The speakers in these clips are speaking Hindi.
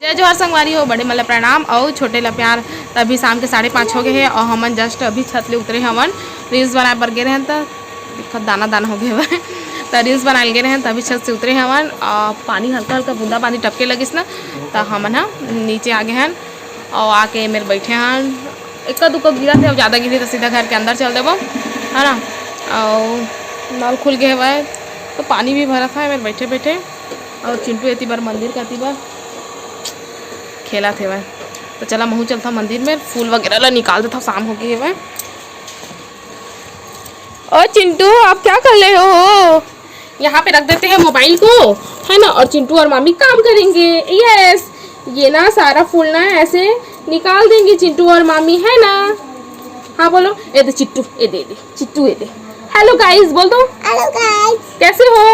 जय जोहार संगवारी हो, बड़े मतलब प्रणाम और छोटे ला प्यार। तभी शाम के 5:30 हो गए हैं और हमन जस्ट अभी छत ले उतरे हमन रील्स बनाए बर गे रहे तो दिक्कत दाना दाना हो गए हुए तो रील्स बनाए गे रहे तभी छत से उतरे हमन और पानी हल्का हल्का बूंदा पानी टपके लगिस ना तो हमन नीचे आ गए हैं और आके मेरे बैठे हैं। एक दुक्का गिरा थे, ज़्यादा गिरी तो सीधा घर के अंदर चल देवो है ना। और नल खुल गए हुआ है तो पानी भी भरा था मेरे बैठे बैठे। और चिंटू एती बार मंदिर का बार खेला थे वह तो चला महू चलता मंदिर में फूल वगैरह ला निकाल देता, शाम हो गई है वह। और चिंटू आप क्या कर रहे हो? यहाँ पे रख देते हैं मोबाइल को है ना, और चिंटू और मामी काम करेंगे। यस, ये ना सारा फूल ना ऐसे निकाल देंगे चिंटू और मामी है ना। हाँ बोलो, ए दे चिट्टू, ए दे चिट्टू, ए दे। हेलो गाइस बोल दो। हेलो गाइस, कैसे हो?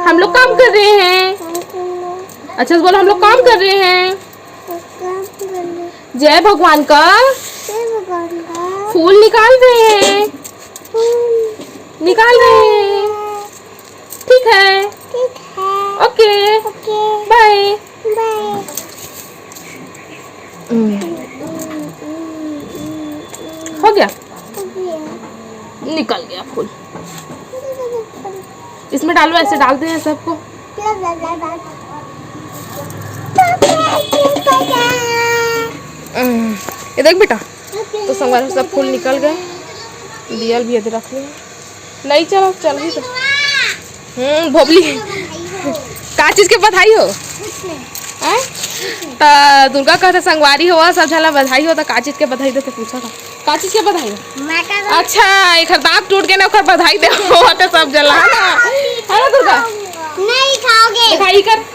हम लोग काम कर रहे हैं। अच्छा बोलो, हम लोग काम कर रहे हैं। जय भगवान का फूल निकाल रहे हैं, निकाल रहे हैं। ठीक है, ओके बाय बाय। हो गया, निकल गया फूल। इसमें डालो, ऐसे डालते हैं सबको। ये देख बेटा, तो संगवारी सब फूल निकल गए। दियल भी इधर रख लिया। नहीं चलो चल भी तो भोबली का चीज के बधाई हो? तो दुर्गा कहते संगवारी हो सब झला बधाई हो तो का चीज के बधाई देते पूछा था। का चीज के बधाई हो? अच्छा, एक दांत टूट के ना ओकर बधाई दे तो सब जला है ना दुर्गा। नहीं खाओगे, दिखाई कर।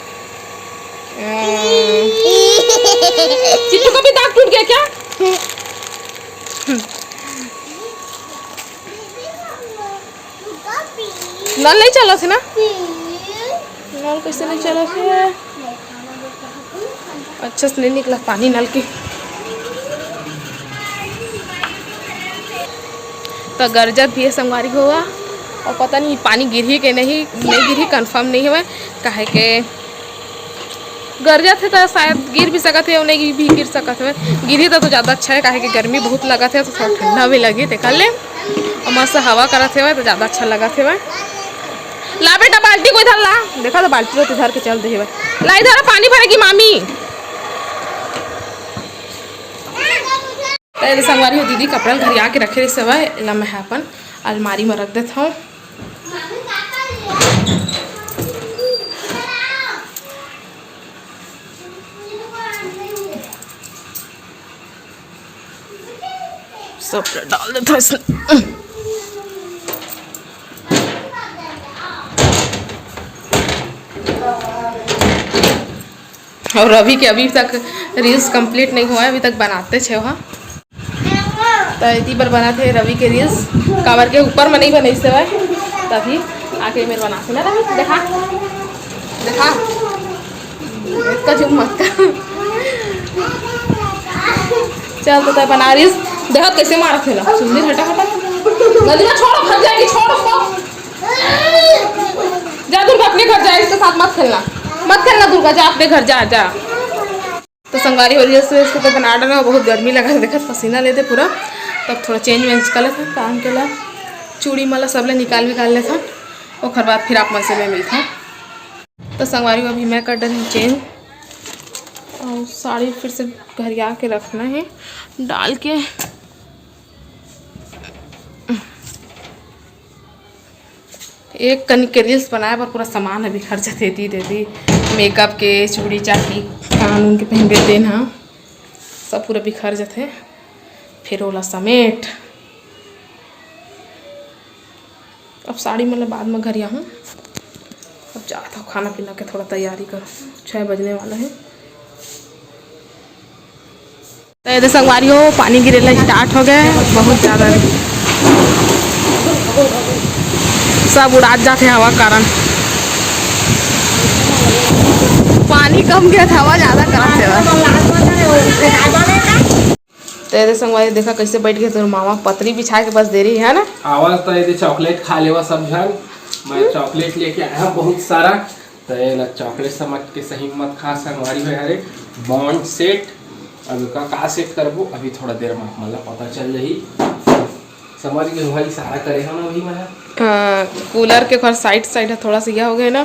चिट्टू का भी दांत टूट गया क्या? नल नहीं चला से ना, नल कैसे नहीं चला से? अच्छा से नहीं निकला पानी नल के। तो गरजत भी है संगवारी हुआ और पता नहीं पानी गिरी के नहीं गिरी, कंफर्म नहीं हुआ काहे के गरजत है तो शायद गिर भी सकत है और नहीं भी गिर सकत है। गिरी तो ज़्यादा अच्छा है काहे कि गर्मी बहुत लगा थे तो थोड़ा ठंडा भी लगी देखा ले और मस्त हवा करत है तो ज़्यादा अच्छा लगा थे। ला बेटा बाल्टी को इधर ला, देखा तो बाल्टी तो इधर के चल दे ला, इधर पानी भरेगी मामी। तो संगवारी हो दीदी कपड़ा घर आके रखे सब है, मैं अपन अलमारी में रख देता हूँ। सब डाल देता इसमें। और रवि के अभी तक रील्स कंप्लीट नहीं हुआ है, अभी तक बनाते छे वहाँ तो इतनी बार बनाते रवि के रील्स कवर के ऊपर में नहीं बने से तभी आके मेरे बनाते ना रवि। देखा देखा इसका जो मत चल तो बना रील्स देखा कैसे मारा खेला सुंदर हटा हटा नदीमा छोड़ो, फंस जाएगी, छोड़ो उसको। जा दुर्गा अपने घर जा, इसके साथ मत खेलना दुर्गा, जा अपने घर जा जा। तो संगवारी हो रही है इसको तो बना डाला, बहुत गर्मी लगा देखा पसीना लेते पूरा। तब थोड़ा चेंज वेंज कर लेता काम के ला, चूड़ी माला सब ले निकाल लेता और बाद फिर आप मन से में मिलता। तो संगवारी अभी मैं कर रही चेंज और साड़ी फिर से घरिया के रखना है डाल के। एक कनिक के रील्स बनाया पर पूरा सामान अभी खर्चा देती मेकअप के, चूड़ी चाटी, कान उनके पहन देते ना सब पूरा बिखर जाते। फिर ओला समेट अब साड़ी मतलब बाद में घर हूँ। अब जाता हूँ खाना पीना के थोड़ा तैयारी करो, 6 बजने वाला है। तो ये संगवारी हो पानी गिरेला स्टार्ट हो गया बहुत ज़्यादा, सब उड़ा जाते हवा कारण। पानी कम गया था, हवा ज़्यादा करा। तो ये संगवारी देखा कैसे बैठ गए तो मामा पतरी बिछा के बस दे रही है ना। आवाज तो ये चॉकलेट खा लेवा सब जन, मैं चॉकलेट लेके आया बहुत सारा तो ये चॉकलेट समझ के सही मत खा संगवारी हो यारे बॉन्ड सेट अब का सेट करबो अभी थोड़ा देर में मतलब पता चल जाही समझ गए भाई सारा करे हम अभी मैं कूलर के घर साइड साइड थोड़ा सा यह हो गया ना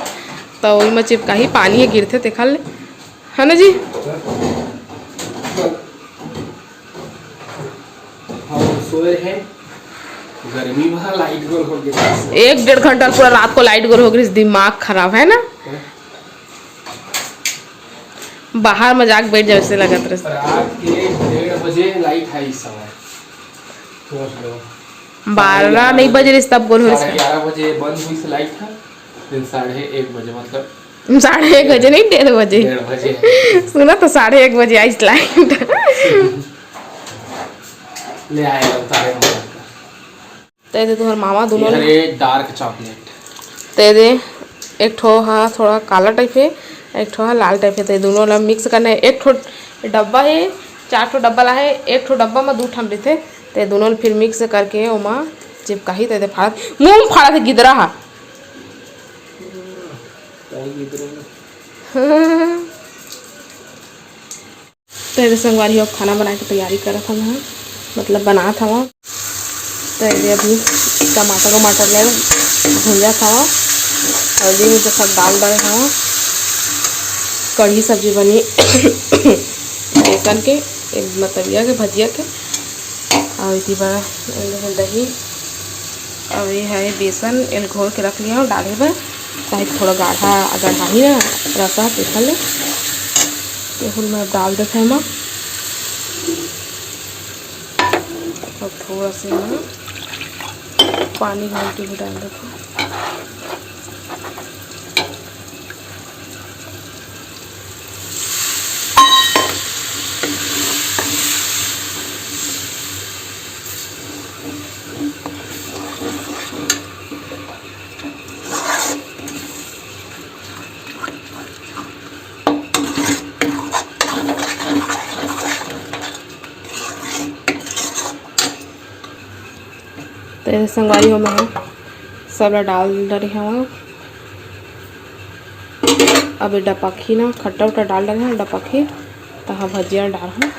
तो वही में चिपका ही पानी है गिरते देखा ले है ना जी। हम सोए हैं गर्मी वहाँ लाइट गोल हो गया 1-1.5 घंटा पूरा रात को लाइट गोल हो गई दिमाग खराब है ना बाहर में जाके बैठ जाए ऐसे लगा रहे रात के 1:30 बजे लाइट है इस समय सोच लो 12 नहीं बज रही तब गोल हो रही 11 बजे बंद हुई से लाइट था फिर 1:30 बजे मतलब 1:30 बजे नहीं 1:30 बजे 1:30 बजे सुना तो 1:30 बजे आई लाइट ले आए उतारे ते दे तुम्हारे मामा दोनों ये डार्क चॉकलेट ते दे एक ठो हाँ थोड़ा काला टाइप है एक ठो हाँ लाल टाइप है तो दोनों ला मिक्स करना है। एक ठो डब्बा है 4 ठो डब्बा ला है एक ठो डब्बा में 2 ठन रहते ते दोनों फिर मिक्स करके ओमा चिपका ही ते फाड़ मुंह में फाड़ा थे गिदरा हा तो संगवारी अब खाना बना के तैयारी करा था मैं मतलब बना था वहाँ तो अभी टमाटर ले भुंजा था हल्दी में तो सब डाल डाले था कढ़ी सब्जी बनी बेसन के मतलब यह के भजिया के और इसी बार दही और ये है बेसन एल घोल के रख लिया डाले पर चाहे थोड़ा गाढ़ा अगर ही ना रखा देखा ले तो मैं डाल देते हैं और थोड़ा सा ना पानी घंटी भी डाल देते तो संगवारी हो मैं सब डाल डरे हैं वहाँ अब डपखी ना खट्टा उट्टा डाल डरे हैं डपखी तो हाँ भजिया डाल हैं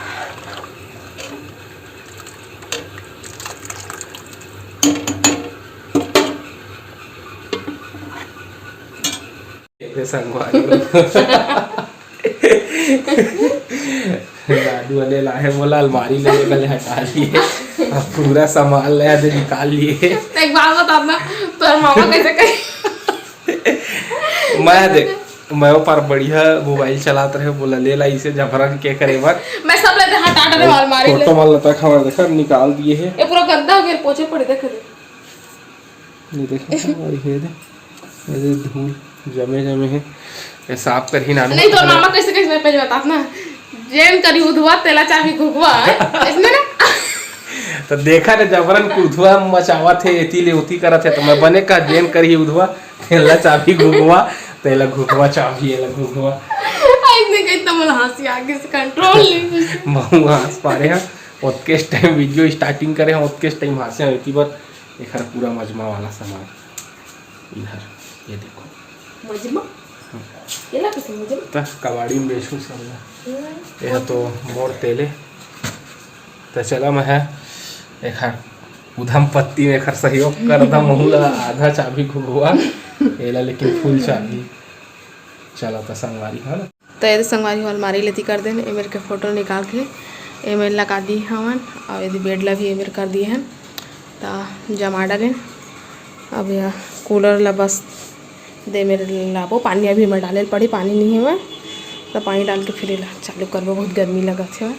दादू वाले लाए बोला अलमारी ले निकल हटा लिए अब पूरा सामान ले आते निकाल लिए एक बात बता ना तो मामा कैसे कही मैं देख मैं पर बढ़िया मोबाइल चलाते रहे बोला ले ला इसे जबरन के करे बात मैं सब लेते हटा डरे अलमारी ले फोटो मार लेता खबर देखा निकाल दिए है ये पूरा गंदा हो गया पोछे पड़े देख नहीं देखा और ये दे ऐसे धूल जमे जमे है ये साफ कर ही ना नहीं तो मामा कैसे कैसे मैं पहले बता ना जेन करी उधवा तेला चाबी घुघवा इसने ना तो देखा ने जबरन उधवा मचावा थे एती ले उती करा थे तो मैं बने का जेन करी उधवा तेला चाबी घुघवा तेला घुघवा चाबी एला घुघवा इसने कहीं तो मला हंसी आगे से कंट्रोल नहीं बहु हंस पा रहे हैं उसके टाइम वीडियो स्टार्टिंग करे हैं उसके टाइम हंसे हैं इतनी बार एक पूरा मजमा वाला सामान इधर ये देखो मजमा ये ला किसे मजमा तो कबाड़ी में बेचूं सब यह तो मोर तेले तो चला मैं है एक उधम पत्ती में खर सहयोग कर दम हुला आधा चाबी घुघुआ एला लेकिन फुल चाबी चला तो संगवारी है ना तो यदि संगवारी हो अलमारी लेती कर देन ए मेरे के फोटो निकाल के ए मेरे लगा दी हवन और यदि बेड ला भी ए मेरे कर दिए हैं तो जमा डालें अब यह कूलर ला बस दे मेरे लाबो पानी अभी मैं डाले पड़ी पानी नहीं है मैं तो पानी डाल के फिर चालू करबो बहुत गर्मी लगा थे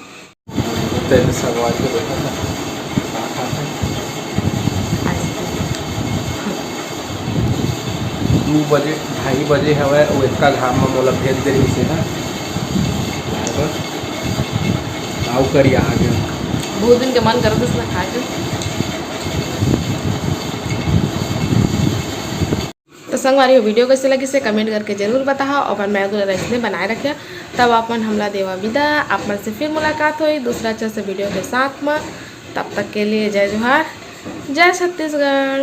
तेरे संगवारी को देखा था 2 बजे 2:30 बजे हवे वो इतना घाम में मोला भेज दे से है आओ करिए आ गया बहुत दिन के मन कर दस ना खा के तो संगवारी वीडियो कैसे लगी से कमेंट करके जरूर बताओ और मैं अगर इसने बनाए रखे तब अपन हमला देवा विदा आप मन से फिर मुलाकात हुई दूसरा अच्छा से वीडियो के साथ में तब तक के लिए जय जोहार जय छत्तीसगढ़।